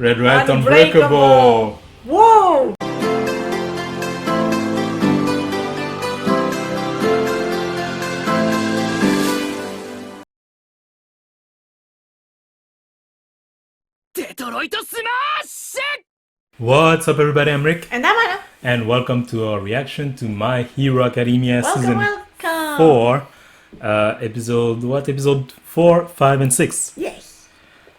Red Rat Unbreakable! Whoa! What's up, everybody? I'm Rick, And I'm Anna. and welcome to our reaction to My Hero Academia Season Welcome. 4. Episode 4, 5, and 6. Yes.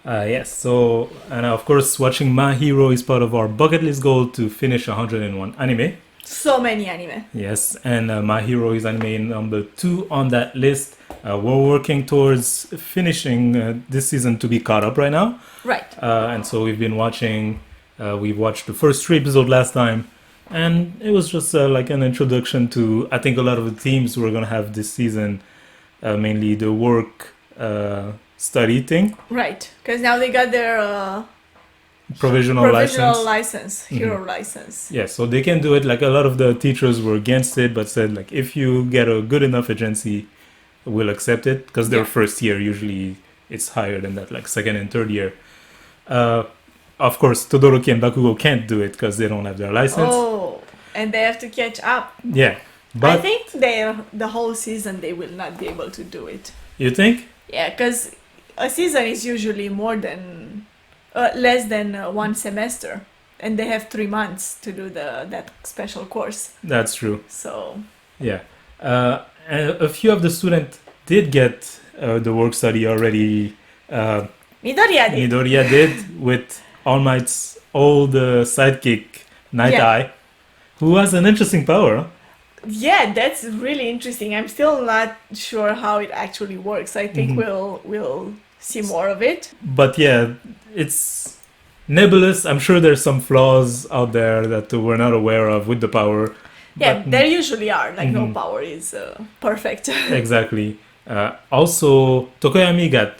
Yes, so, and of course, watching My Hero is part of our bucket list goal to finish 101 anime. So many anime. Yes, and My Hero is anime number 2 on that list. We're working towards finishing this season to be caught up right now. Right. And so we've been watching, we watched the first 3 episodes last time, and it was just like an introduction to, I think, a lot of the themes we're going to have this season, mainly the work study thing. Right. Because now they got their Provisional license. license. Hero license. Yeah, so they can do it. Like, a lot of the teachers were against it, but said, like, if you get a good enough agency, we'll accept it. Because their first year, usually, it's higher than that, like second and third year. Of course, Todoroki and Bakugo can't do it because they don't have their license. Oh, and they have to catch up. Yeah, but I think the whole season they will not be able to do it. You think? Yeah, because a season is usually less than one semester, and they have 3 months to do that special course. That's true. So Yeah, and a few of the students did get the work study already. Midoriya did with All Might's old sidekick, Night Eye, who has an interesting power. Huh? Yeah, that's really interesting. I'm still not sure how it actually works. I think we'll see more of it. But yeah, it's nebulous. I'm sure there's some flaws out there that we're not aware of with the power. Yeah, but, there usually are. Like, no power is perfect. Exactly. Also, Tokoyami got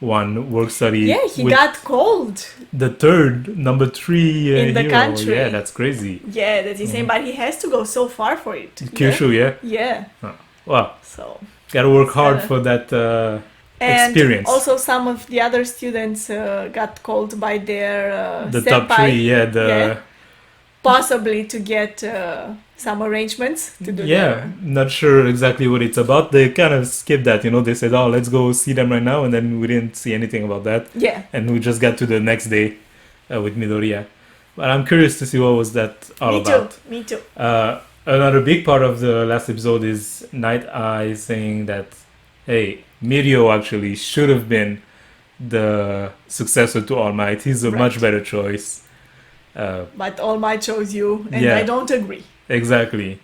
one work study. Yeah, he got cold. The third, number 3 in the hero. country. Yeah, that's crazy. Yeah, that's insane. But he has to go so far for it. Kyushu, yeah? Yeah. Oh, wow. So gotta work hard for that experience. And also some of the other students got called by their the senpai, top 3, possibly to get some arrangements to do not sure exactly what it's about. They kind of skipped that, they said, oh, let's go see them right now, and then we didn't see anything about that. Yeah. And we just got to the next day with Midoriya. But I'm curious to see what was that all about. Me too. Another big part of the last episode is Night Eye saying that, hey, Mirio actually should have been the successor to All Might. He's a much better choice. But All Might chose you, and I don't agree. Exactly.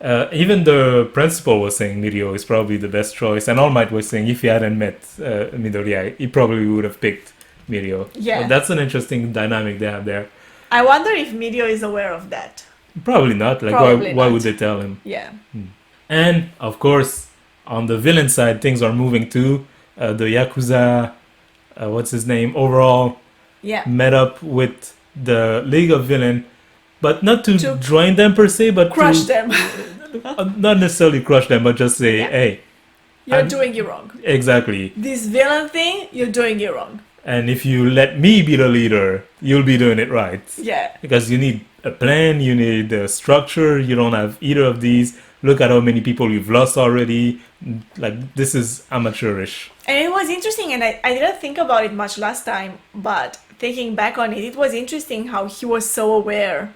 Even the principal was saying Mirio is probably the best choice, and All Might was saying if he hadn't met Midoriya, he probably would have picked Mirio. Yeah. So that's an interesting dynamic they have there. I wonder if Mirio is aware of that. Probably not. Like, why would they tell him? Yeah. And, of course, on the villain side, things are moving too. The yakuza, what's his name, overall, met up with the League of Villain, but not to join them per se, but crush them. Not necessarily crush them, but just say, hey, you're doing it wrong. Exactly. This villain thing, you're doing it wrong. And if you let me be the leader, you'll be doing it right. Yeah. Because you need a plan, you need a structure, you don't have either of these. Look at how many people you've lost already. Like, this is amateurish. And it was interesting, and I didn't think about it much last time, but thinking back on it, it was interesting how he was so aware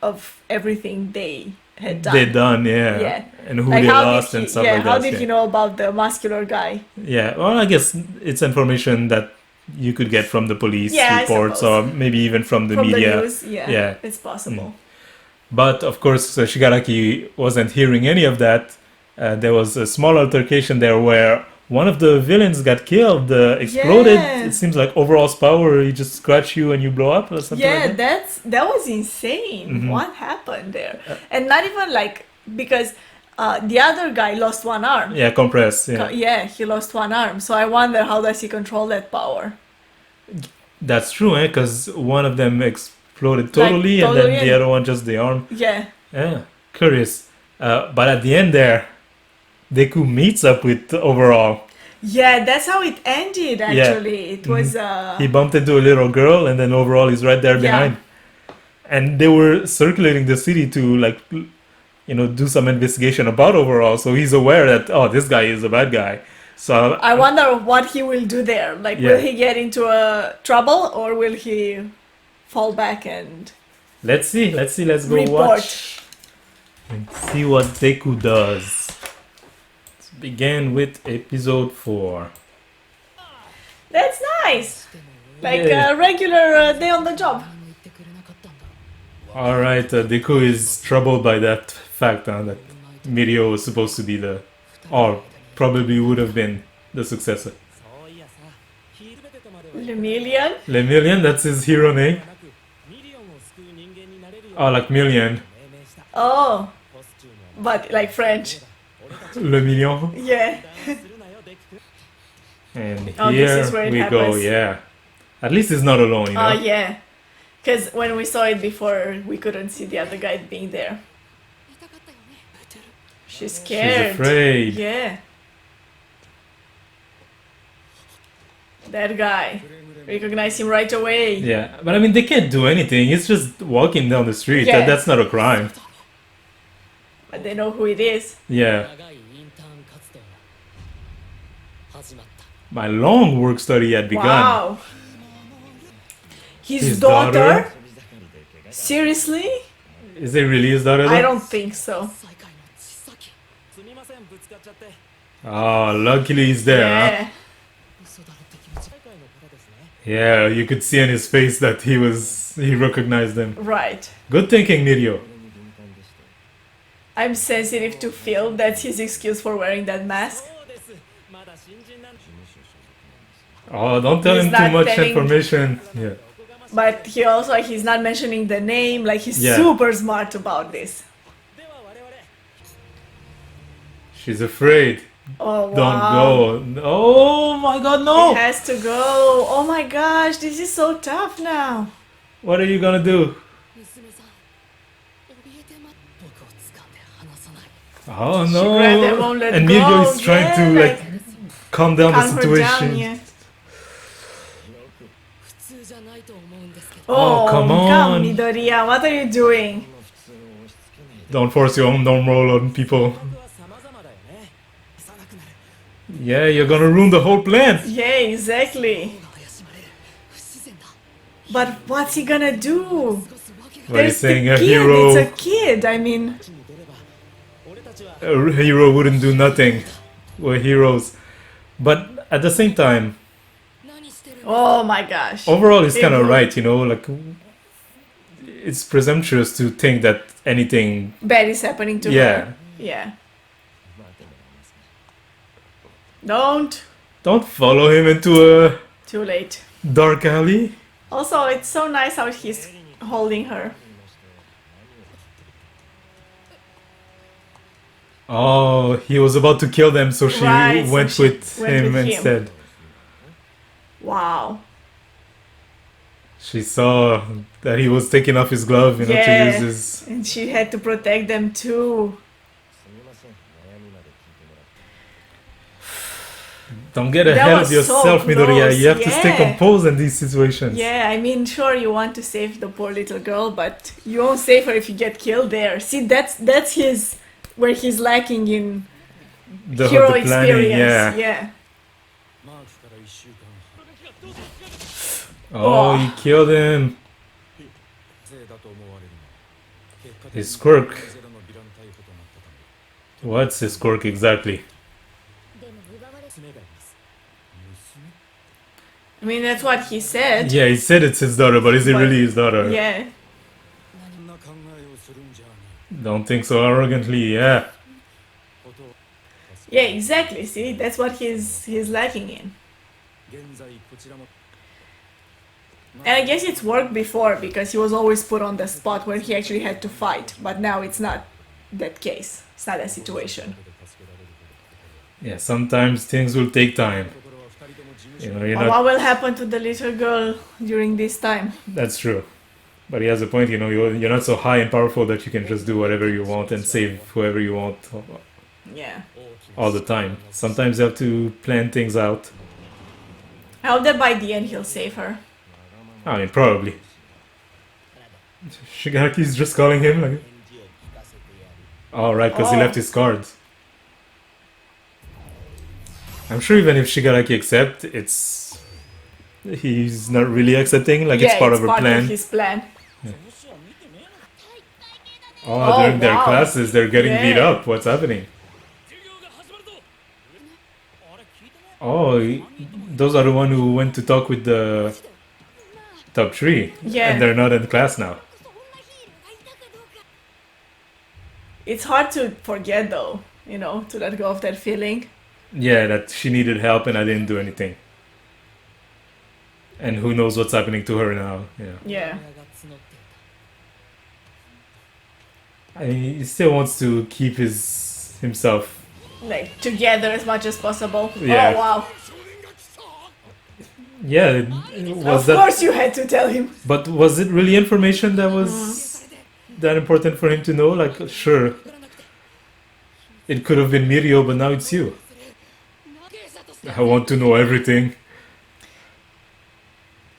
of everything they had done. Yeah. And who they lost and stuff like that. How did he know about the muscular guy? Yeah, well, I guess it's information that you could get from the police reports, or maybe even from the media. The news, yeah, it's possible. But of course, Shigaraki wasn't hearing any of that. There was a small altercation there where one of the villains got killed, exploded. It seems like overall's power, he just scratch you and you blow up or something like that. That was insane. What happened there? And not even like, because the other guy lost one arm. Yeah, compressed. He lost one arm. So I wonder, how does he control that power? That's true, because one of them exploded totally, and then the other one just the arm. Yeah. Curious. But at the end there, Deku meets up with overall. Yeah, that's how it ended Yeah. actually. It was He bumped into a little girl, and then overall he's right there yeah. behind. And they were circulating the city to like do some investigation about overall. So he's aware that this guy is a bad guy. So I wonder what he will do there. Like, Yeah. will he get into a trouble or will he fall back and let's see. Let's go report? watch and see what Deku does. Let's begin with episode 4. That's nice. Like Yeah. a regular day on the job. All right, Deku is troubled by that fact that Mirio was supposed to be or probably would have been the successor. Lemillion? Lemillion, that's his hero name. Oh, like million. Oh, but like French. Le million. Yeah. And Oh, this here is where it we go, happens. yeah. At least he's not alone, you know? Oh, yeah. Because when we saw it before, we couldn't see the other guy being there. She's scared. She's afraid. Yeah. That guy. Recognize him right away. Yeah, but I mean, they can't do anything. He's just walking down the street. Yeah. That's not a crime. But they know who it is. Yeah. My long work study had begun. Wow. His His daughter? daughter? Seriously? Is it really his daughter? I though? don't think so. Oh, luckily he's there, huh? Yeah. Yeah, you could see on his face that he recognized them. Right. Good thinking, Mirio. I'm sensitive to feel that's his excuse for wearing that mask. Oh, don't tell He's him too not much telling- information. Yeah. But he's not mentioning the name, like he's Yeah. super smart about this. She's afraid. Oh wow. Don't go. Oh my god, no! He has to go. Oh my gosh, this is so tough now. What are you gonna do? Oh She no! grabbed him, won't let And go. Mirio is trying to Yeah, like calm down calm the her situation. down, yeah. Oh, come on. Midoriya, what are you doing? Don't force your own normal on people. Yeah, you're gonna ruin the whole plan. Yeah, exactly. But what's he gonna do? What are you saying? the A kid. hero, It's a kid. I mean, a hero wouldn't do nothing. We're heroes, but at the same time, oh my gosh. overall, he's kind of Evil. right. Like it's presumptuous to think that anything. Bad is happening to Yeah. her. Yeah. Don't. Follow him into a Too late. dark alley. Also, it's so nice how he's holding her. Oh, he was about to kill them, so she Right, so went she with went him with him. instead. Wow. She saw that he was taking off his glove, to Yeah. use his. And she had to protect them too. Don't get That ahead was of yourself, so Midoriya. close, You have to stay yeah. composed in these situations. Yeah, I mean, sure, you want to save the poor little girl, but you won't save her if you get killed there. See, that's his where he's lacking in The hero planning, experience. yeah. Yeah. Oh, he killed him. His quirk. What's his quirk exactly? I mean, that's what he said. Yeah, he said it's his daughter, but is it But- really his daughter? Yeah. Don't think so arrogantly, yeah. Yeah, exactly. See, that's what he's lacking in. And I guess it's worked before because he was always put on the spot where he actually had to fight. But now it's not that case. It's not that situation. Yeah, sometimes things will take time. You're Or not. what will happen to the little girl during this time? That's true. But he has a point, you're not so high and powerful that you can just do whatever you want and save whoever you want. Yeah. all the time. Sometimes you have to plan things out. I hope that by the end he'll save her. I mean, probably. Shigaraki's just calling him like. Oh, right, because he left his cards. I'm sure even if Shigaraki accepts, he's not really accepting. Like it's part of her plan. Of his plan. Oh, during their classes, they're getting beat up. What's happening? Oh, those are the one who went to talk with the top 3. Yeah. And they're not in class now. It's hard to forget though, to let go of that feeling. Yeah, that she needed help and I didn't do anything. And who knows what's happening to her now. Yeah. I mean, he still wants to keep himself like together as much as possible. Yeah. Oh wow. Yeah, Of course you had to tell him. But was it really information that was that important for him to know? Like, sure, it could have been Mirio, but now it's you. I want to know everything.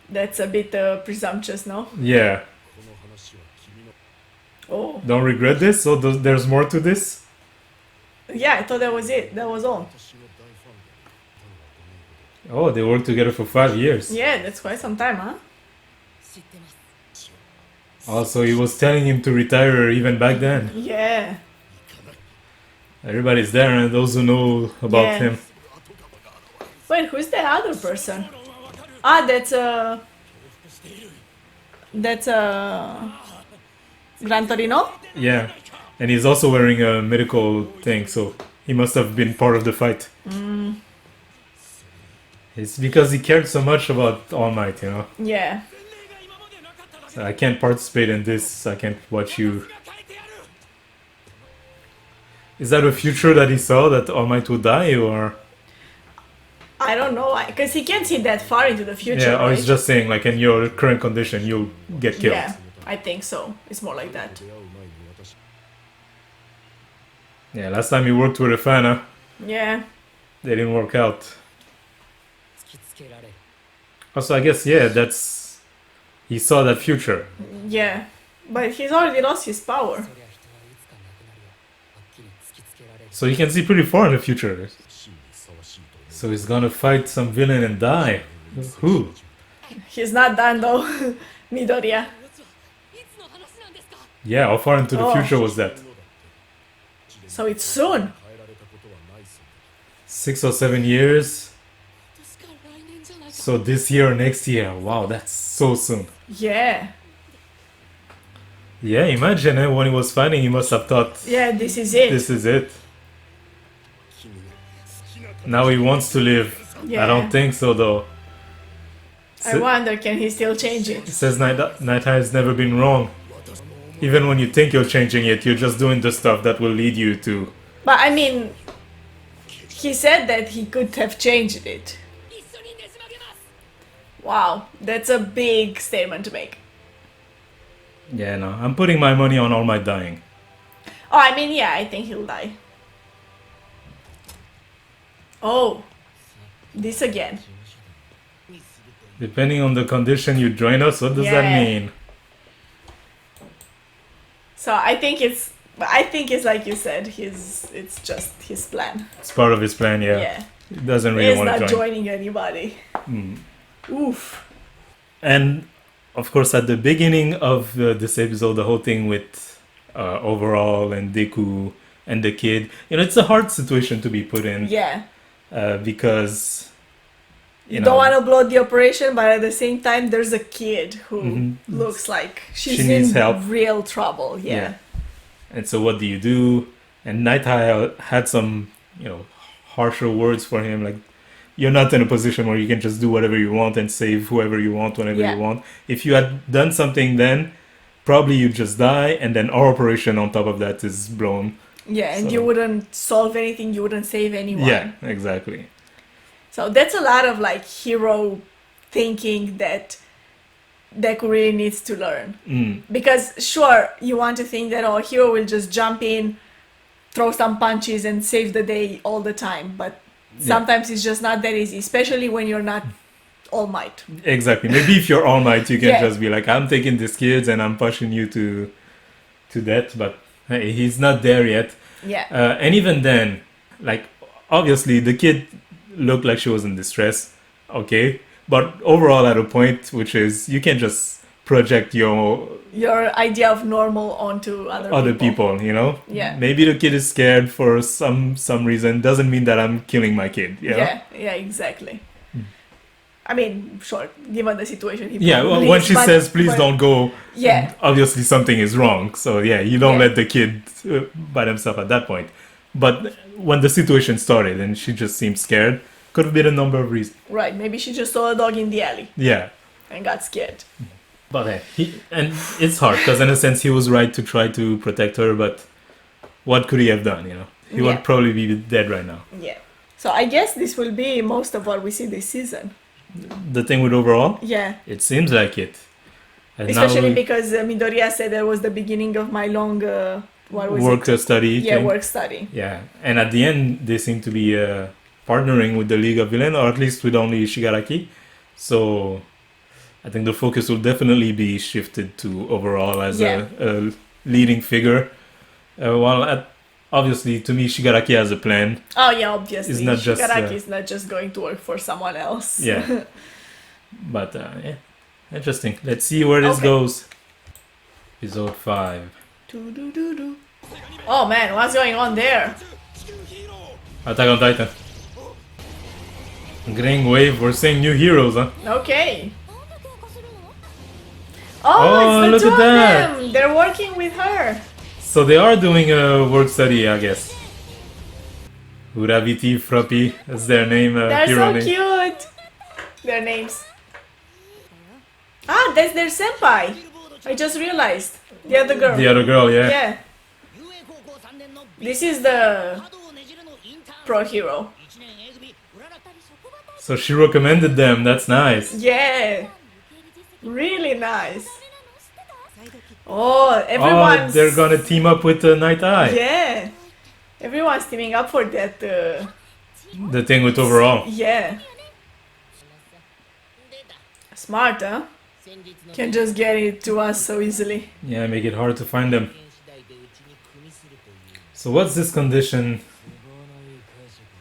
That's a bit presumptuous, no? Yeah. Oh. Don't regret this? So there's more to this? Yeah, I thought that was it. That was all. Oh, they worked together for 5 years. Yeah, that's quite some time, huh? Also, he was telling him to retire even back then. Yeah. Everybody's there, and those who know about him. Wait, who's the other person? Ah, that's Gran Torino? Yeah, and he's also wearing a medical thing, so he must have been part of the fight. It's because he cared so much about All Might, Yeah. So I can't participate in this, I can't watch you. Is that a future that he saw, that All Might would die, or...? I don't know, because he can't see that far into the future, Yeah, or right? he's just saying, like, in your current condition, you'll get killed. Yeah, I think so. It's more like that. Yeah, last time he worked with Refana, Yeah. they didn't work out. Also, I guess, yeah, that's... He saw that future. Yeah, but he's already lost his power. So he can see pretty far in the future. So he's gonna fight some villain and die. Who? He's not done though. Midoriya. Yeah, how far into the future was that? So it's soon. 6 or 7 years. So this year or next year. Wow, that's so soon. Yeah. Yeah, imagine when he was fighting, he must have thought, yeah, this is it. This is it. Now he wants to live. Yeah. I don't think so, though. I wonder, can he still change it? It says Night has never been wrong. Even when you think you're changing it, you're just doing the stuff that will lead you to... But I mean, he said that he could have changed it. Wow, that's a big statement to make. Yeah, no, I'm putting my money on All Might dying. Oh, I mean, yeah, I think he'll die. Oh, this again. Depending on the condition you join us, what does that mean? So I think it's like you said, it's just his plan. It's part of his plan, yeah. Yeah. He doesn't really want to join. He's not joining anybody. Oof. And of course, at the beginning of this episode, the whole thing with Overall and Deku and the kid, it's a hard situation to be put in. Yeah. Because you don't want to blow the operation, but at the same time, there's a kid who looks like she needs help. Real trouble. Yeah. And so, what do you do? And Night had some, harsher words for him, like, you're not in a position where you can just do whatever you want and save whoever you want whenever you want. If you had done something then, probably you'd just die, and then our operation on top of that is blown. Yeah, and you wouldn't solve anything, you wouldn't save anyone. Yeah, exactly. So that's a lot of hero thinking that Deku really needs to learn. Because sure, you want to think that hero will just jump in throw some punches and save the day all the time, but sometimes it's just not that easy, especially when you're not All Might. Exactly. Maybe if you're All Might, you can Yeah. just be like, I'm taking these kids and I'm pushing you to death, but hey, he's not there yet. Yeah. And even then, like, obviously the kid looked like she was in distress, okay? But overall at a point, which is, you can just project your Your idea of normal onto other people, you know? Yeah. Maybe the kid is scared for some reason. Doesn't mean that I'm killing my kid, you know? Yeah, exactly. I mean, sure, given the situation, he Yeah, well, probably when is, she says, please but- don't go, Yeah. obviously something is wrong. So yeah, you don't Yeah. let the kid by themselves at that point. But when the situation started and she just seemed scared, could have been a number of reasons. Right, maybe she just saw a dog in the alley Yeah. and got scared. But and it's hard because in a sense he was right to try to protect her, but what could he have done, you know? He Yeah. would probably be dead right now. Yeah. So I guess this will be most of what we see this season. The thing with overall, Yeah. it seems like it. And Especially now because Midoriya said that was the beginning of my long, what was work it? study. Yeah, thing. work study. Yeah, and at the end they seem to be partnering with the League of Villains, or at least with only Shigaraki. So I think the focus will definitely be shifted to overall as a leading figure. Obviously, to me, Shigaraki has a plan. Oh yeah, obviously. It's not just, Shigaraki is not just going to work for someone else. Yeah, but yeah, interesting. Let's see where this Okay. goes. Episode 5. Do-do-do-do. Oh man, what's going on there? Attack on Titan. Green Wave, we're seeing new heroes, huh? Okay. Oh, Oh, it's look the two at that. of them. They're working with her. So they are doing a work study, I guess. Uraviti, Frappy, that's their name, They're hero so name. cute. Their names. Ah, that's their senpai. I just realized. The other girl. The other girl, yeah. Yeah. This is the pro hero. So she recommended them, that's nice. Yeah. Really nice. Oh, Oh, everyone's... they're gonna team up with Night Eye. Yeah. Everyone's teaming up for that. The thing with overall. Yeah. Smart, huh? Can just get it to us so easily. Yeah, make it hard to find them. So what's this condition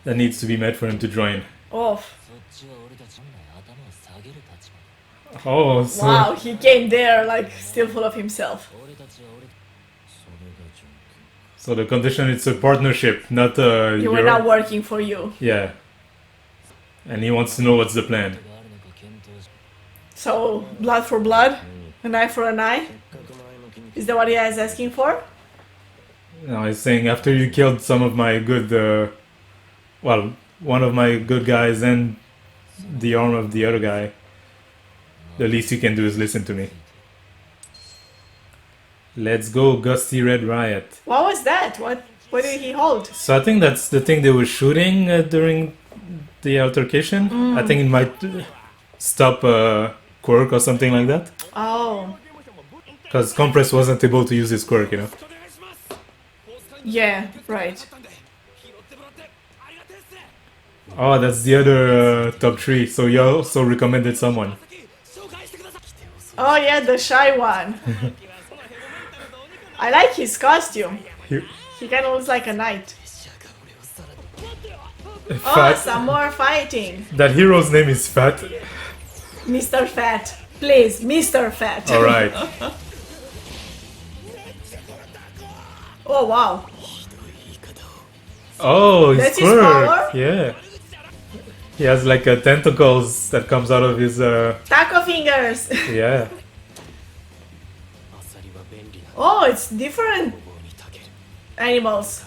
that needs to be met for him to join? Oh, Oh, so wow. He came there like still full of himself. so the condition is a partnership, not You were not working for you. yeah. And he wants to know what's the plan. So, blood for blood? An eye for an eye? Is that what he is asking for? No, he's saying after you killed some of my good, one of my good guys and the arm of the other guy, the least you can do is listen to me. Let's go, Gusty Red Riot. What was that? What did he hold? So I think that's the thing they were shooting during the altercation. I think it might stop Quirk or something like that. Oh, Because Compress wasn't able to use his quirk, you know. yeah, right. Oh, that's the other top 3. So you also recommended someone. Oh yeah, the shy one. I like his costume. He- He kind of looks like a knight. Oh, Fat. some more fighting. That hero's name is Fat. Mr. Fat. Please, Mr. Fat. Alright. Oh wow. Oh, his That's his quirk. power? Yeah. He has like tentacles that comes out of his Taco fingers. yeah. Oh, it's different animals.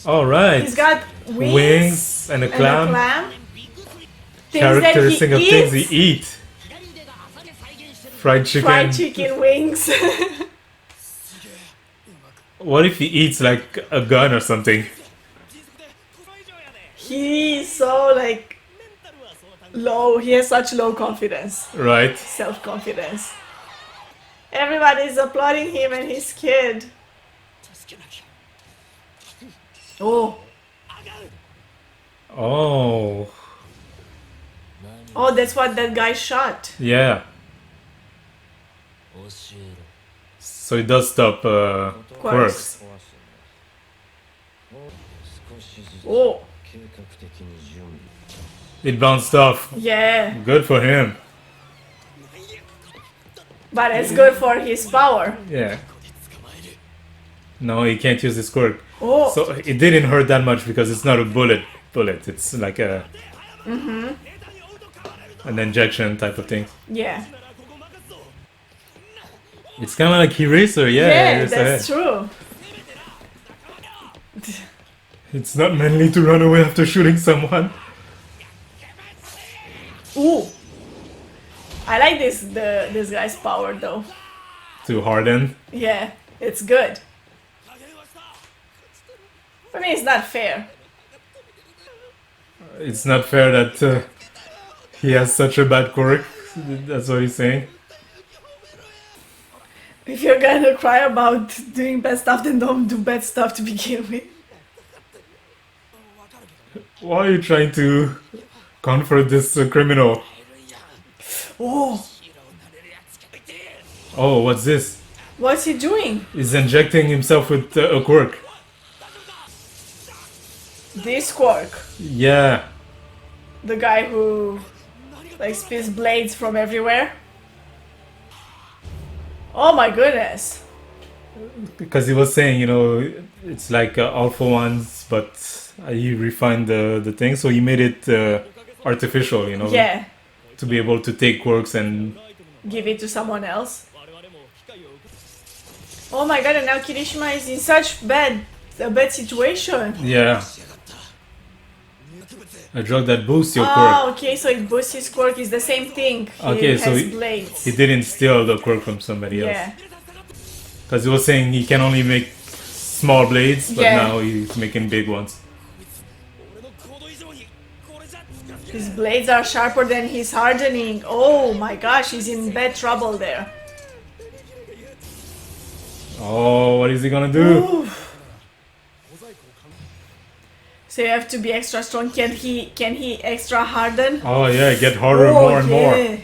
Alright. He's got wings, Wings and a and clam. a clam. Things Characteristic that of he things eats. he eat. Fried chicken. Fried chicken wings. What if he eats like a gun or something? He's so like low. He has such low confidence, Right? self-confidence. Everybody's applauding him and his kid. Oh. Oh, Oh, that's what that guy shot. yeah. So it does stop Quirks. quirks. Oh. It bounced off. Yeah. Good for him. But it's good for his power. Yeah. No, he can't use his quirk. Oh. So it didn't hurt that much because it's not a bullet. It's like a an injection type of thing. Yeah. It's kind of like Eraser, yeah. Yeah, Eraser that's head. true. It's not manly to run away after shooting someone. Ooh. I like this guy's power though. To harden. Yeah, it's good. For me, it's not fair. It's not fair that he has such a bad quirk. That's what he's saying. If you're gonna cry about doing bad stuff, then don't do bad stuff to begin with. Why are you trying to comfort this criminal? Oh, Oh, what's this? what's he doing? He's injecting himself with a quirk. This Quirk, Yeah. the guy who like spits blades from everywhere. Oh my goodness. Because he was saying, it's like alpha ones, but he refined the thing, so he made it artificial, Yeah, to be able to take quirks and give it to someone else. Oh my god, and now Kirishima is in such a bad situation. yeah, a drug that boosts your Oh, quirk. okay, so it boosts his quirk, it's the same thing. Okay, He so has he blades. didn't steal the quirk from somebody else. Yeah. Because he was saying he can only make small blades, but Yeah. now he's making big ones. His blades are sharper than his hardening. Oh my gosh, he's in bad trouble there. Oh, what is he gonna do? Oof. So you have to be extra strong. Can he extra harden? Oh yeah, get harder Oh, more and more. yeah.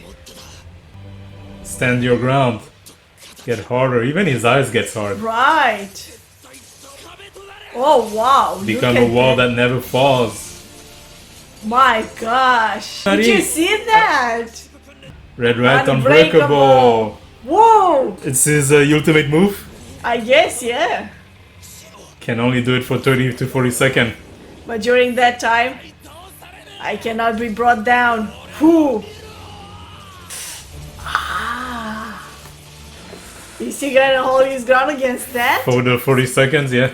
Stand your ground. Get harder. Even his eyes gets hard. Right. Oh wow. look Become at a wall that never falls. My gosh. Did you see that? Red Rat Unbreakable. Unbreakable. Whoa. It's his ultimate move. I guess, yeah. Can only do it for 30 to 40 seconds. But during that time, I cannot be brought down. Whew. Ah. Is he gonna hold his ground against that? For the 40 seconds, yeah.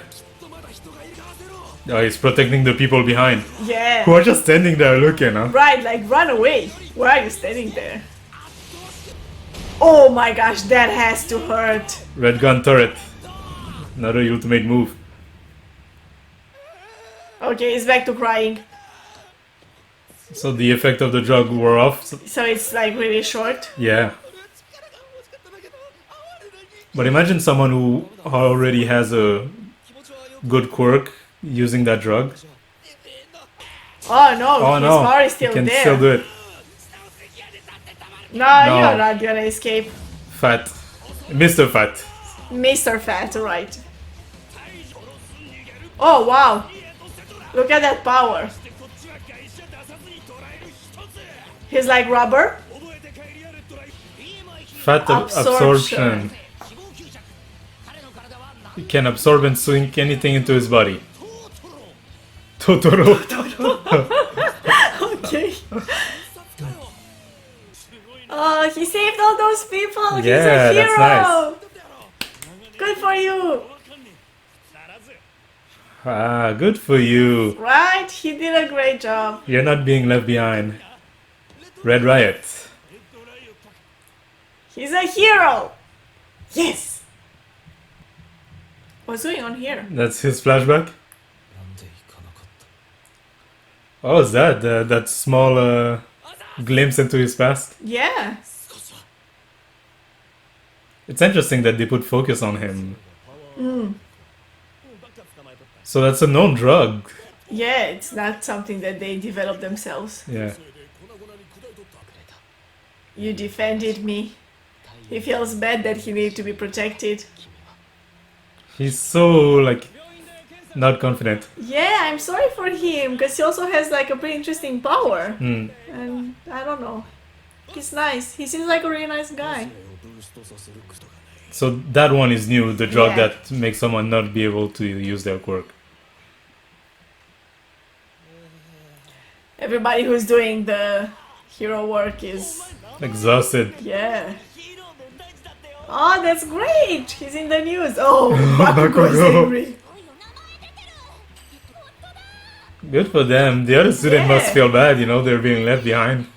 Oh, he's protecting the people behind. Yeah. Who are just standing there looking, huh? Right, like run away. Why are you standing there? Oh my gosh, that has to hurt. Red Gun Turret. Another ultimate move. Okay, he's back to crying. So the effect of the drug wore off. So it's like really short. Yeah. But imagine someone who already has a good quirk using that drug. Oh no, Oh his no, power is he still can there. still do it. No, No. you're not gonna escape. Fat. Mr. Fat. Mr. Fat, right. Oh wow. Look at that power. He's like rubber. Fat absorption. He can absorb and sink anything into his body. Totoro. Okay. Oh, he saved all those people. He's Yeah, a hero. that's nice. Good for you. Ah, good for you. Right? He did a great job. You're not being left behind. Red Riot. He's a hero. Yes. What's going on here? That's his flashback. Oh, is that that small glimpse into his past? Yeah. It's interesting that they put focus on him. So that's a known drug. Yeah, it's not something that they develop themselves. Yeah. You defended me. He feels bad that he needs to be protected. He's so, like, not confident. Yeah, I'm sorry for him because he also has like a pretty interesting power. Hmm. And I don't know. He's nice. He seems like a really nice guy. So that one is new, the drug Yeah. that makes someone not be able to use their quirk. Everybody who's doing the hero work is, Exhausted. yeah. Oh, that's great! He's in the news. Oh, Bakugo is Bakugo. angry. Good for them. The other student must Yeah. feel bad, they're being left behind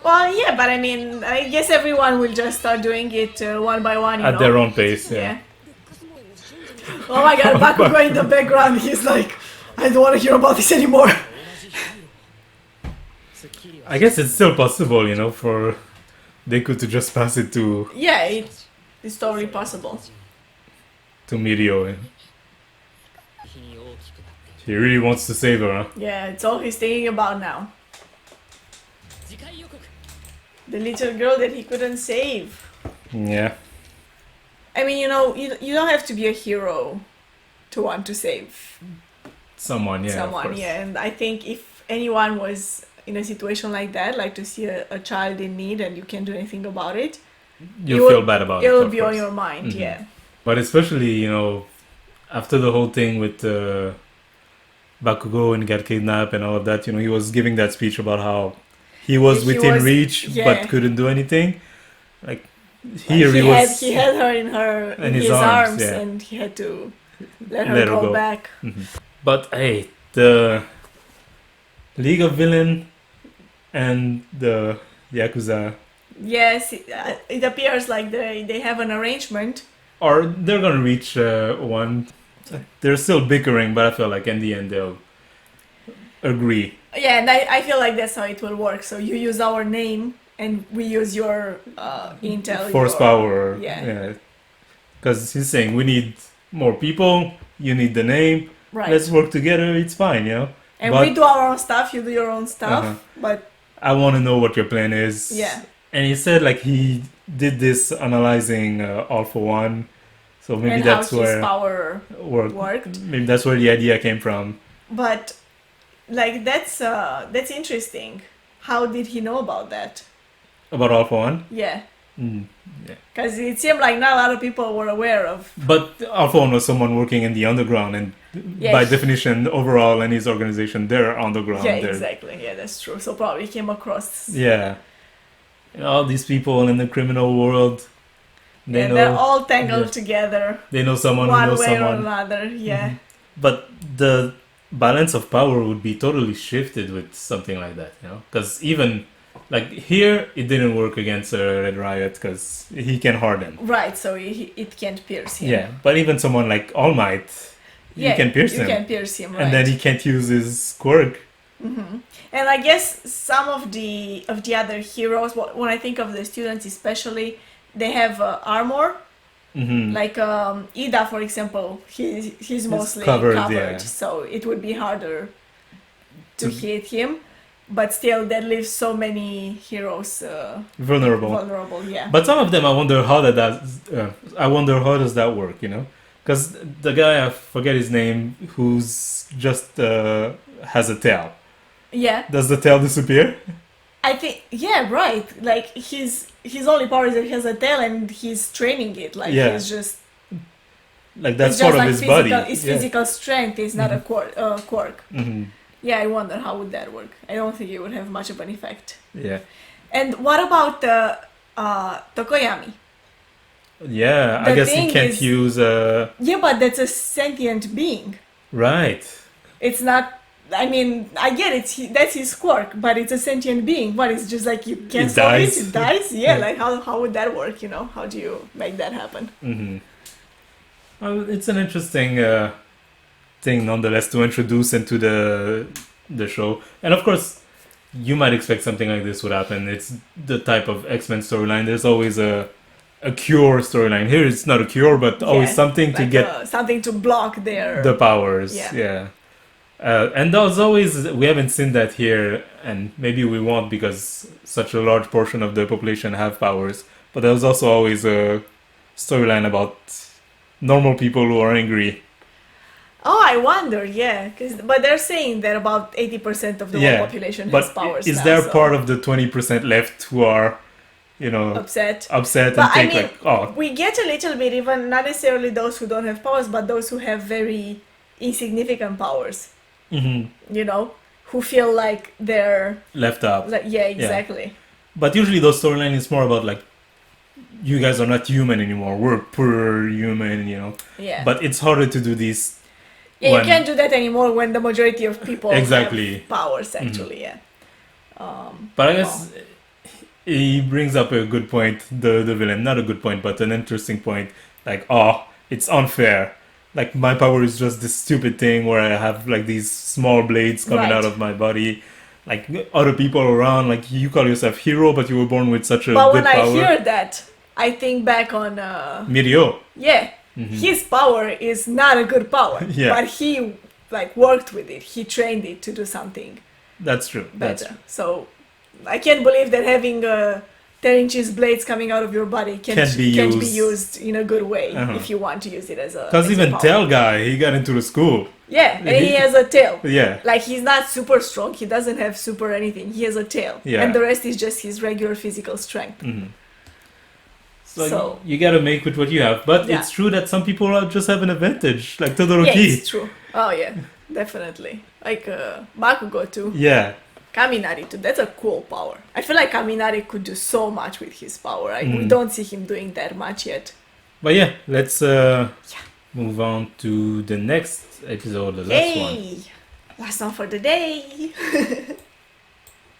Well, yeah, but I mean, I guess everyone will just start doing it one by one, you at know? their own pace. Yeah. Yeah. Oh my god, Bakugo in the background, he's like, I don't want to hear about this anymore. I guess it's still possible, for Deku to just pass it to Yeah, it's totally possible. Mirio. He really wants to save her, huh? Yeah, it's all he's thinking about now. The little girl that he couldn't save. Yeah. I mean, you don't have to be a hero to want to save Someone, yeah. of someone, course. yeah. And I think if anyone was in a situation like that, like to see a child in need and you can't do anything about it, You'll feel bad about it. it will of be on course. your mind, Mhm. yeah. But especially, after the whole thing with Bakugo and got kidnapped and all of that, he was giving that speech about how he was He within was- reach yeah. but couldn't do anything. Like, here Like, he he had her in in his his arms, arms, yeah. and he had to let her Let her go go. back. But hey, the League of Villain and the Yakuza, Yes, it appears like they have an arrangement. or they're gonna reach one. They're still bickering, but I feel like in the end they'll agree. Yeah, and I feel like that's how it will work. So you use our name, and we use your intel. Force your- power. Yeah. Because he's saying we need more people. You need the name. Right. Let's work together. It's fine, And but- we do our own stuff, you do your own stuff. Uh-huh. But I want to know what your plan is. yeah, And he said like he did this analyzing All for One. So maybe and that's how his where power worked. worked. Maybe that's where the idea came from. But like that's interesting. How did he know about that? About All for One. Yeah, Mm, yeah. because it seemed like not a lot of people were aware of. But All for One was someone working in the underground, and Yeah. by definition, overall, and his organization, they're underground. Yeah, They're- exactly. Yeah, that's true. So probably came across. Yeah. All these people in the criminal world, they Yeah, they're know all tangled yeah. together, they know someone who one knows way or someone. another. Yeah. But the balance of power would be totally shifted with something like that, Because even like here, it didn't work against Red Riot because he can harden. Right. So it can't pierce him. Yeah, but even someone like All Might, you can pierce you him, can pierce him, right? and then he can't use his quirk. And I guess some of the other heroes, when I think of the students especially, they have armor. Hmm. Like Ida, for example, he's mostly covered, covered, yeah. so it would be harder to To- hit him. But still, that leaves so many heroes Vulnerable. vulnerable. Yeah. But some of them, I wonder how does that work, Because the guy, I forget his name, who's just has a tail. Yeah. Does the tail disappear? I think, yeah, right. Like his only power is that he has a tail and he's training it. Like Yeah. he's just Like that's it's part just of like his physical. body. It's Yeah. physical strength. It's not a quirk. Hmm. Yeah, I wonder how would that work. I don't think it would have much of an effect. Yeah. And what about Tokoyami? Yeah, I The guess he thing can't is- use Yeah, but that's a sentient being. right. It's not. I mean, I get it. That's his quirk, but it's a sentient being. What? It's just like you cancel it. dies. It dies. Yeah. Like how would that work? How do you make that happen? Hmm. Well, it's an interesting thing, nonetheless, to introduce into the show. And of course, you might expect something like this would happen. It's the type of X-Men storyline. There's always a a cure storyline. Here it's not a cure, but always Yeah, something to like get something to block their the powers. Yeah. Yeah. And there's always, we haven't seen that here, and maybe we won't because such a large portion of the population have powers. But there's also always a storyline about normal people who are angry. Oh, I wonder, yeah, but they're saying that about 80% of the Yeah, world population but has powers is now, there so part of the 20% left who are, upset. upset But and I think mean, like, oh, we get a little bit, even not necessarily those who don't have powers, but those who have very insignificant powers, you know, who feel like they're left out. like, yeah, exactly. But usually those storyline is more about like, you guys are not human anymore. We're poor human. Yeah. But it's harder to do these. Yeah, when- you can't do that anymore when the majority of people Exactly. have powers, actually, yeah. But I guess he brings up a good point, the villain. Not a good point, but an interesting point. Like, oh, it's unfair. Like, my power is just this stupid thing where I have, like, these small blades coming Right. out of my body. Like, other people around, like, you call yourself hero, but you were born with such a But good when power. I hear that, I think back on, Mirio. yeah, his power is not a good power, Yeah. but he, like, worked with it. He trained it to do something That's true. That's better. So, I can't believe that having 10 inches blades coming out of your body can't be used in a good way if you want to use it as a Because as a even power. Tail Guy, he got into the school. Yeah, and he has a tail. Yeah. Like, he's not super strong, he doesn't have super anything, he has a tail. Yeah. And the rest is just his regular physical strength. So you gotta make with what you have. But Yeah. it's true that some people just have an advantage, like Yeah, Todoroki. it's true. Oh yeah, definitely. Like Bakugo too. Yeah. Kaminari too, that's a cool power. I feel like Kaminari could do so much with his power. We don't see him doing that much yet. But yeah, let's move on to the next episode, the last one. Yay! Last one for the day.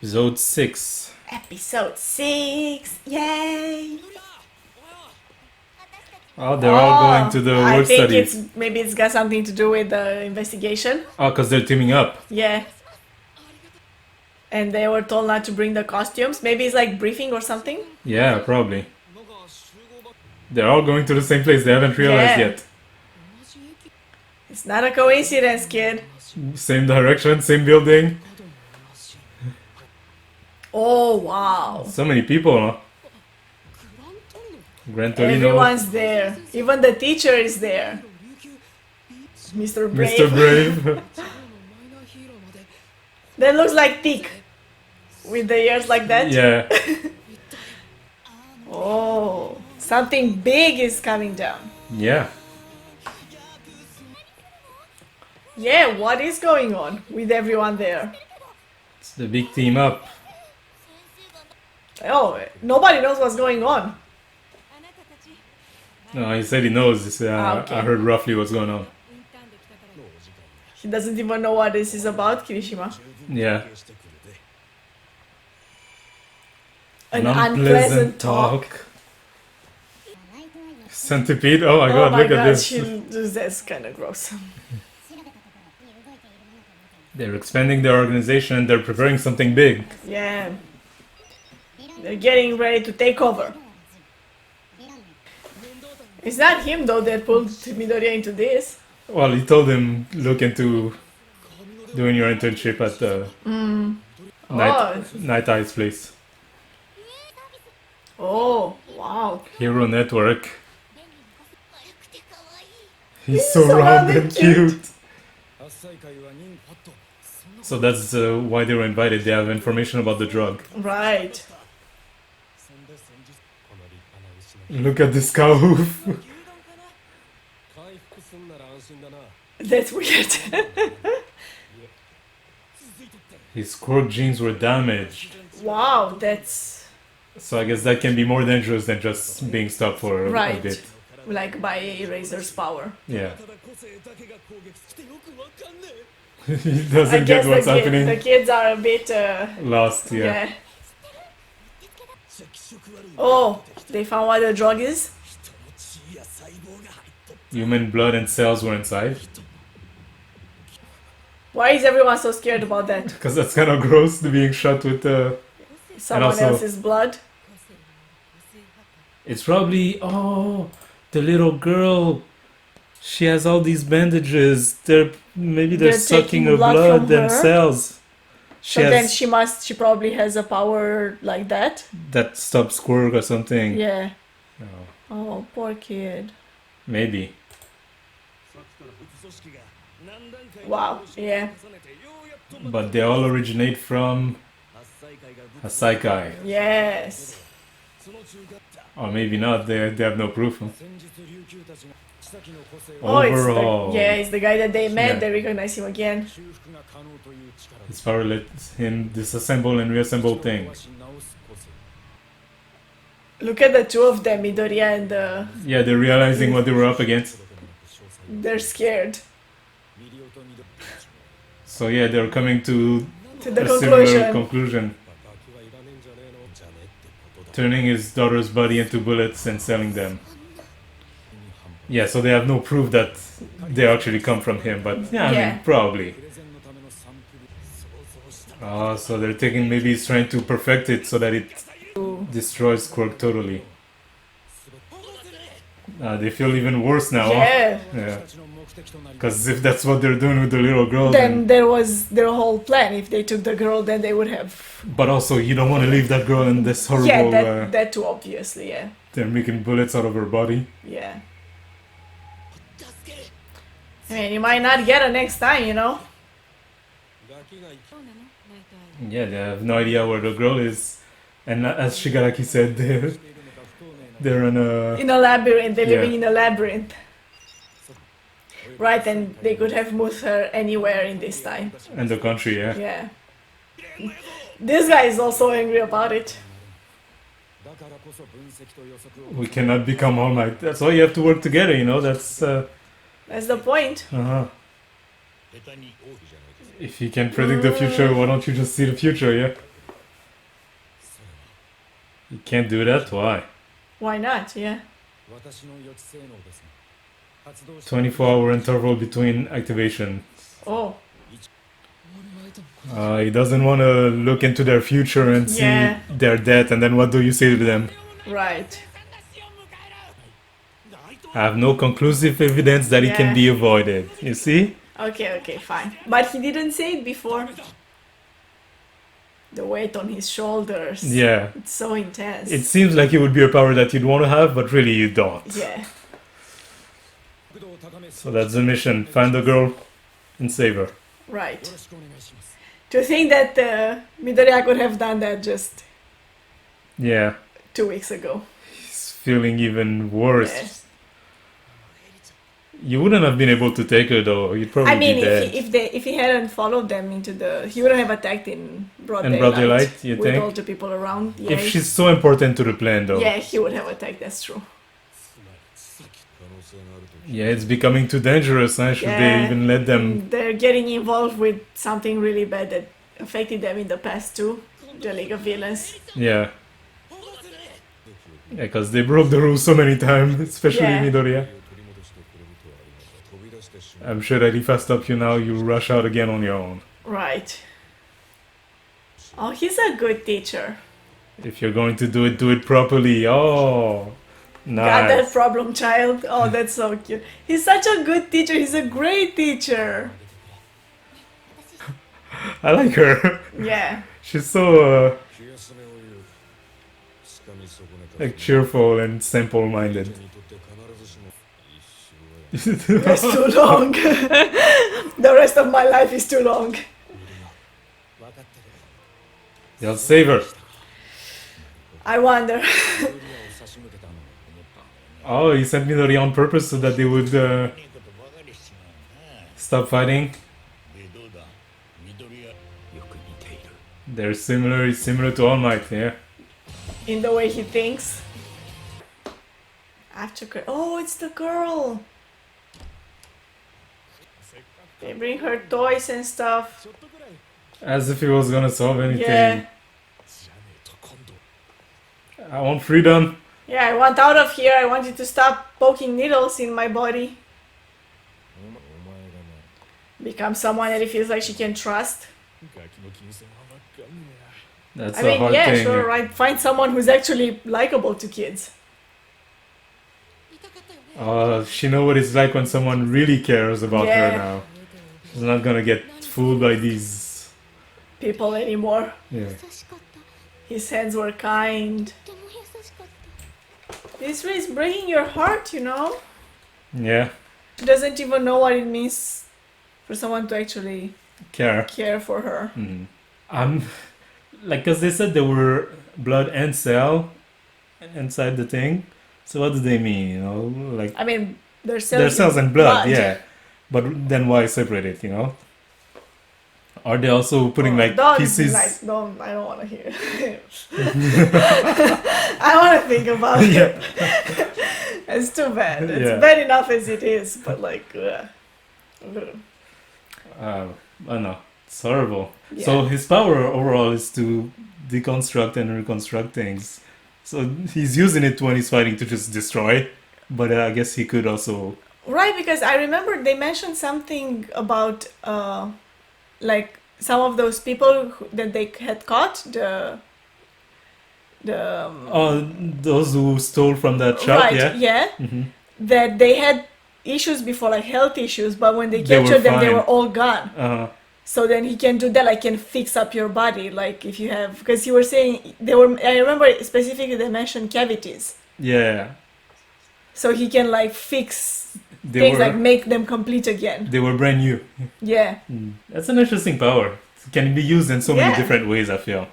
Episode 6. Episode 6. Yay! Oh, they're all going to the I work think studies. maybe it's got something to do with the investigation. Oh, because they're teaming up. Yeah. And they were told not to bring the costumes. Maybe it's like briefing or something. Yeah, probably. They're all going to the same place. They haven't realized Yeah. yet. It's not a coincidence, kid. Same direction, same building. Oh, wow. So many people, huh? Gran Torino, Everyone's there. Even the teacher is there. Mr. Brave. Mr. Brave. That looks like Tick. With the ears like that. Yeah. Oh, something big is coming down. Yeah. Yeah, what is going on with everyone there? It's the big team up. Oh, nobody knows what's going on. No, he said he knows. Okay. I heard roughly what's going on. He doesn't even know what this is about, Kirishima. Yeah. An unpleasant talk. Centipede? Oh my Oh god, my look god, at this. that's kind of gross. They're expanding their organization. They're preparing something big. Yeah. They're getting ready to take over. It's not him though that pulled Midoriya into this. Well, he told him, look into doing your internship at the Night Eyes place. Oh, wow. Hero Network. He's so so round round and and cute. cute. So that's why they were invited. They have information about the drug. Right. Look at this cow hoof. That's weird. His Quirk genes were damaged. Wow, that's So I guess that can be more dangerous than just being stopped for a right. bit. Like by Eraser's power. Yeah. He I doesn't guess get what's happening. the kids are a bit Lost, yeah. yeah. Oh, they found what the drug is? Human blood and cells were inside. Why is everyone so scared about that? Because that's kind of gross, being shot with Someone also- else's blood? It's probably, oh, the little girl. She has all these bandages. Maybe they're They're sucking taking her blood blood from her. themselves. She So then has she probably has a power like that. that stops Quirk or something. Yeah. Oh, Oh, poor kid. maybe. Wow. Yeah. But they all originate from Hasaikai. Yes. Or maybe not. They have no proof. Huh? Oh, Overall, it's the guy that they met. Yeah. They recognize him again. his power lets him disassemble and reassemble things. Look at the two of them, Midoriya and Yeah, they're realizing what they were up against. they're scared. So yeah, they're coming to To the a similar conclusion. conclusion. Turning his daughter's body into bullets and selling them. Yeah, so they have no proof that they actually come from him, but yeah, I Yeah. mean, probably. So they're thinking maybe he's trying to perfect it so that it destroys Quirk totally. They feel even worse now. Yeah. Yeah. Because if that's what they're doing with the little girl, Then there was their whole plan. If they took the girl, then they would have. But also, you don't want to leave that girl in this horrible. Yeah, that too, obviously. Yeah. They're making bullets out of her body. Yeah. I mean, you might not get her next time, you know? Yeah, they have no idea where the girl is. And as Shigaraki said, they're in a. In a labyrinth. They're living Yeah. in a labyrinth. Right, and they could have moved her anywhere in this time. In the country, yeah. Yeah. This guy is also angry about it. We cannot become All Might. That's why you have to work together, you know? That's. That's the point. Uh-huh. If you can predict the future, why don't you just see the future, yeah? You can't do that? Why? Why not? Yeah. 24-hour interval between activation. Oh. He doesn't want to look into their future and see Yeah. their death, and then what do you say to them? Right. I have no conclusive evidence that it can Yeah. be avoided. You see? Okay, fine. But he didn't say it before. The weight on his shoulders. Yeah. It's so intense. It seems like it would be a power that you'd want to have, but really you don't. Yeah. So that's the mission. Find the girl and save her. Right. To think that Midoriya could have done that just Yeah. 2 weeks ago. He's feeling even worse. Yeah. You wouldn't have been able to take her though. You'd probably I mean, be dead. if he hadn't followed them into the, he wouldn't have attacked in broad In daylight. broad daylight, you with think? all the people around. Yeah, If she's so important to the plan though. yeah, he would have attacked. That's true. Yeah, it's becoming too dangerous, huh? Should they Yeah. even let them... They're getting involved with something really bad that affected them in the past too. The League of Villains. Yeah. Yeah, because they broke the rules so many times, especially Yeah. Midoriya. I'm sure that if I stop you now, you'll rush out again on your own. Right. Oh, he's a good teacher. If you're going to do it properly. Oh, Got that nice. problem, child? Oh, that's so cute. He's such a good teacher. He's a great teacher. I like her. Yeah. She's so like cheerful and simple-minded. That's too long. The rest of my life is too long. You'll save her. I wonder. Oh, he sent Midoriya on purpose so that they would stop fighting. They're similar. He's similar to All Might, yeah. In the way he thinks. Oh, it's the girl. They bring her toys and stuff. As if he was gonna solve anything. Yeah. I want freedom. Yeah, I want out of here. I want you to stop poking needles in my body. Become someone that he feels like she can trust. That's I a mean, hard yeah, thing. sure, right. Find someone who's actually likable to kids. She know what it's like when someone really cares about her Yeah. now. She's not gonna get fooled by these. People anymore. Yeah. His hands were kind. This is breaking your heart, you know? Yeah. She doesn't even know what it means for someone to actually Care. care for her. Like, cause they said there were blood and cell inside the thing. So what do they mean? You know, like I mean, there's cells, there's cells and blood, yeah. But then why separate it? You know? Are they also putting like don't, pieces? Like, don't, I don't want to hear. I want to think about it. Yeah. It's too bad. It's Yeah. bad enough as it is, but like, ugh. I don't know. It's horrible. Yeah. So his power overall is to deconstruct and reconstruct things. So he's using it when he's fighting to just destroy. But I guess he could also. Right, because I remember they mentioned something about like some of those people that they had caught, the Those who stole from that shop, right, yeah? yeah, Mm-hmm. that they had issues before, like health issues, but when they They were captured them, they fine. were all gone. Uh-huh. So then he can do that, like can fix up your body, like if you have, because you were saying they were. I remember specifically they mentioned cavities, Yeah. so he can like fix They things, were, like make them complete again. they were brand new. Yeah. That's an interesting power. It can be used in so many Yeah. different ways, I feel.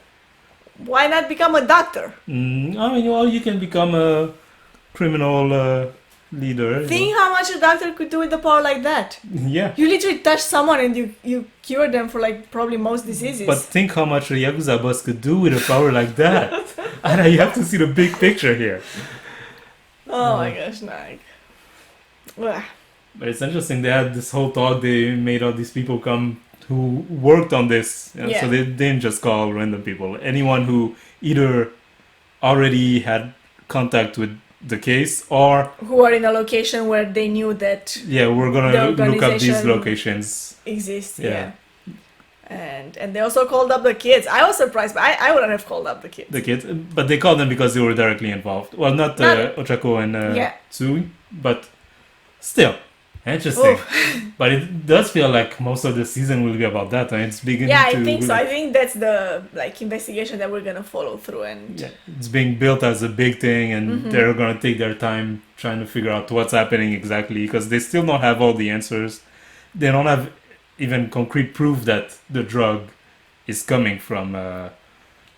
Why not become a doctor? I mean, well, you can become a criminal leader. you Think how much a doctor could do with a power like that. know? Yeah. You literally touch someone and you cure them for like probably most diseases. But think how much a Yakuza boss could do with a power like that. And you have to see the big picture here. oh my gosh, Nag. Ugh. But it's interesting, they had this whole talk, they made all these people come who worked on this. And Yeah. So they didn't just call random people. Anyone who either already had contact with the case or, Who are in a location where they knew that yeah, we're The gonna look up these organization- locations. exists. Yeah. Yeah. And they also called up the kids. I was surprised, but I wouldn't have called up the kids. The kids, but they called them because they were directly involved. Well, not Not- Ochako and Yeah. Tsui, but still interesting. But it does feel like most of the season will be about that, and it's beginning Yeah, to. I think so. I think that's the like investigation that we're gonna follow through, and Yeah, it's being built as a big thing, and they're gonna take their time trying to figure out what's happening exactly because they still don't have all the answers. They don't have even concrete proof that the drug is coming from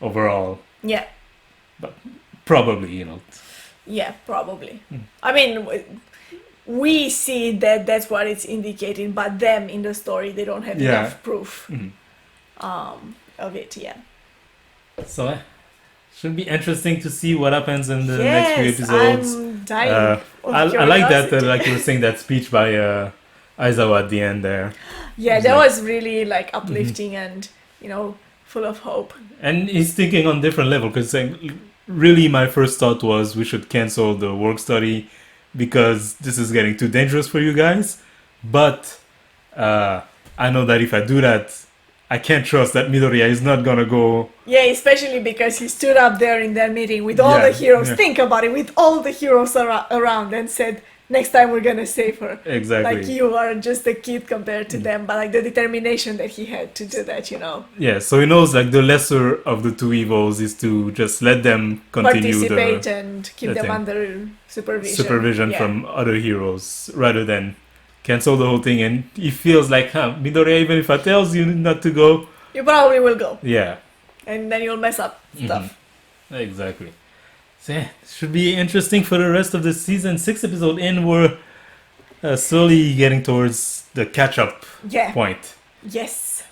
overall. yeah, Probably, you know. yeah, probably. I mean, we see that that's what it's indicating, but them in the story they don't have Yeah. enough proof Mhm. of it. Yeah. So should be interesting to see what happens in the next few Yes, episodes. I'm dying. of I like that, curiosity. like you were saying, that speech by Aizawa at the end there. Yeah, It's that like- was really like uplifting and full of hope. And he's thinking on different level because really my first thought was we should cancel the work study because this is getting too dangerous for you guys. But I know that if I do that, I can't trust that Midoriya is not gonna go. Yeah, especially because he stood up there in that meeting with all Yeah, the heroes. yeah. Think about it, with all the heroes around, and said, "Next time we're gonna save her." Exactly. Like you are just a kid compared to them, but like the determination that he had to do that, Yeah, so he knows like the lesser of the two evils is to just let them continue participate the and keep the them thing. under supervision. supervision Yeah. from other heroes rather than cancel the whole thing. And he feels like, Midoriya, even if I tells you not to go, You probably will go, yeah, and then you'll mess up stuff. exactly. So yeah, should be interesting for the rest of the season. 6 episode in, we're slowly getting towards the catch-up Yeah. point, Yes.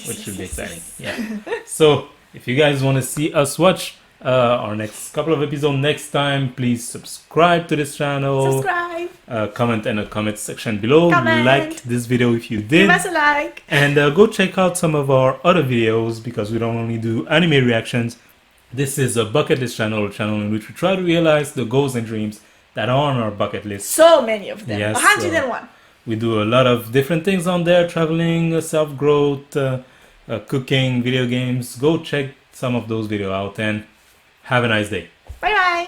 which should be exciting. Yeah. So if you guys want to see us watch our next couple of episodes next time, please subscribe to this channel. Subscribe. Comment in the comment section below. Comment. Like this video if you Give did. us a like. And go check out some of our other videos because we don't only do anime reactions. This is a bucket list channel, a channel in which we try to realize the goals and dreams that are on our bucket list. So many of them. Yes, 101. We do a lot of different things on there, traveling, self-growth, cooking, video games. Go check some of those videos out and have a nice day. Bye bye.